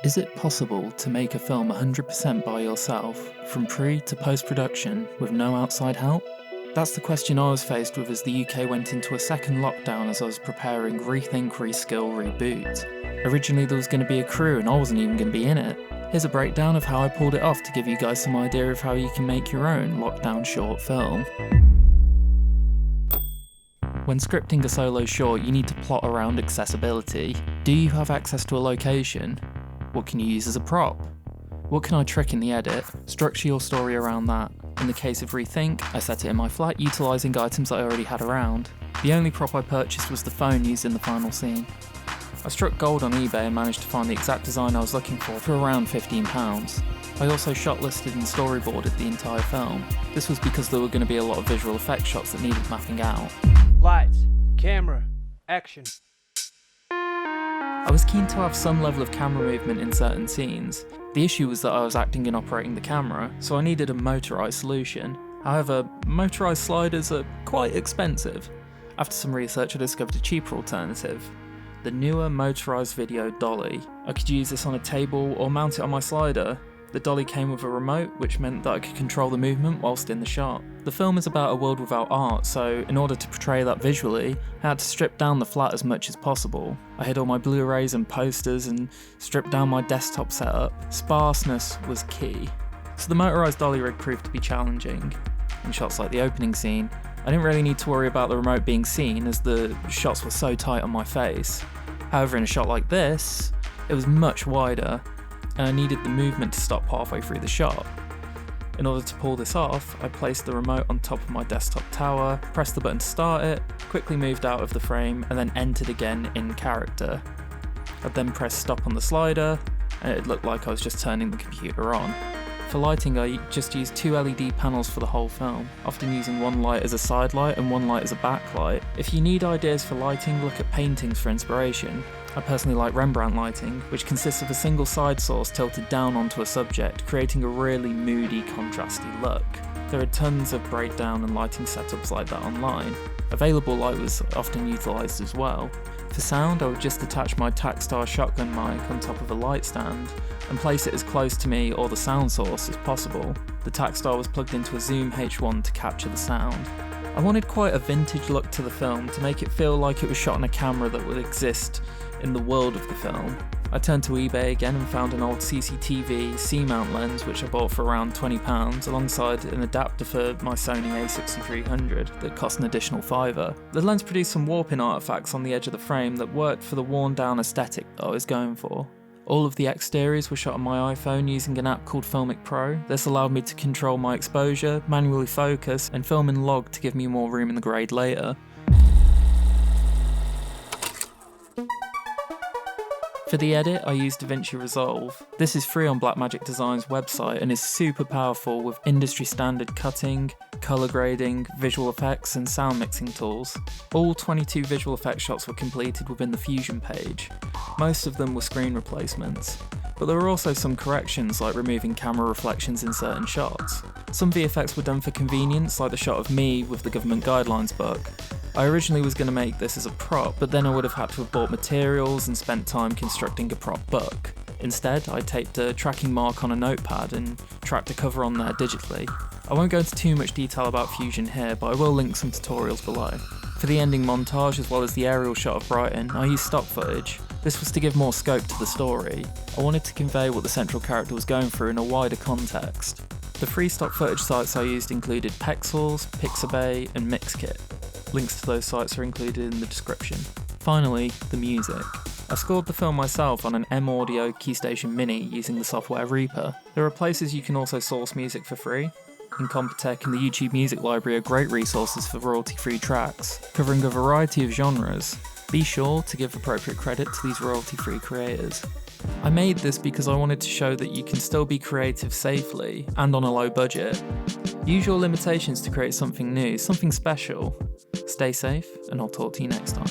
Is it possible to make a film 100% by yourself, from pre to post-production, with no outside help? That's the question I was faced with as the UK went into a second lockdown as I was preparing Rethink Reskill Reboot. Originally there was going to be a crew and I wasn't even going to be in it. Here's a breakdown of how I pulled it off to give you guys some idea of how you can make your own lockdown short film. When scripting a solo short, you need to plot around accessibility. Do you have access to a location? What can you use as a prop? What can I trick in the edit? Structure your story around that. In the case of Rethink, I set it in my flat utilising items that I already had around. The only prop I purchased was the phone used in the final scene. I struck gold on eBay and managed to find the exact design I was looking for around £15. I also shot listed and storyboarded the entire film. This was because there were going to be a lot of visual effects shots that needed mapping out. Lights, camera, action. I was keen to have some level of camera movement in certain scenes. The issue was that I was acting and operating the camera, so I needed a motorised solution. However, motorised sliders are quite expensive. After some research I discovered a cheaper alternative. The newer motorised video dolly. I could use this on a table or mount it on my slider. The dolly came with a remote, which meant that I could control the movement whilst in the shot. The film is about a world without art, so in order to portray that visually, I had to strip down the flat as much as possible. I hid all my Blu-rays and posters and stripped down my desktop setup. Sparseness was key. So the motorised dolly rig proved to be challenging. In shots like the opening scene, I didn't really need to worry about the remote being seen as the shots were so tight on my face. However, in a shot like this, it was much wider, and I needed the movement to stop halfway through the shot. In order to pull this off, I placed the remote on top of my desktop tower, pressed the button to start it, quickly moved out of the frame, and then entered again in character. I then pressed stop on the slider, and it looked like I was just turning the computer on. For lighting, I just used 2 LED panels for the whole film, often using one light as a side light and one light as a backlight. If you need ideas for lighting, look at paintings for inspiration. I personally like Rembrandt lighting, which consists of a single side source tilted down onto a subject, creating a really moody, contrasty look. There are tons of breakdown and lighting setups like that online. Available light was often utilised as well. For sound, I would just attach my Tacstar shotgun mic on top of a light stand and place it as close to me or the sound source as possible. The Tacstar was plugged into a Zoom H1 to capture the sound. I wanted quite a vintage look to the film to make it feel like it was shot on a camera that would exist in the world of the film. I turned to eBay again and found an old CCTV C-mount lens which I bought for around £20 alongside an adapter for my Sony a6300 that cost an additional £5. The lens produced some warping artifacts on the edge of the frame that worked for the worn down aesthetic that I was going for. All of the exteriors were shot on my iPhone using an app called Filmic Pro. This allowed me to control my exposure, manually focus, and film in log to give me more room in the grade later. For the edit, I used DaVinci Resolve. This is free on Blackmagic Design's website and is super powerful with industry standard cutting, colour grading, visual effects and sound mixing tools. All 22 visual effects shots were completed within the Fusion page. Most of them were screen replacements, but there were also some corrections like removing camera reflections in certain shots. Some VFX were done for convenience, like the shot of me with the government guidelines book. I originally was going to make this as a prop, but then I would have had to have bought materials and spent time constructing a prop book. Instead, I taped a tracking mark on a notepad and tracked a cover on there digitally. I won't go into too much detail about Fusion here, but I will link some tutorials below. For the ending montage as well as the aerial shot of Brighton, I used stock footage. This was to give more scope to the story. I wanted to convey what the central character was going through in a wider context. The free stock footage sites I used included Pexels, Pixabay and Mixkit. Links to those sites are included in the description. Finally, the music. I scored the film myself on an M Audio Keystation Mini using the software Reaper. There are places you can also source music for free. Incompetech and the YouTube Music Library are great resources for royalty-free tracks, covering a variety of genres. Be sure to give appropriate credit to these royalty-free creators. I made this because I wanted to show that you can still be creative safely and on a low budget. Use your limitations to create something new, something special. Stay safe, and I'll talk to you next time.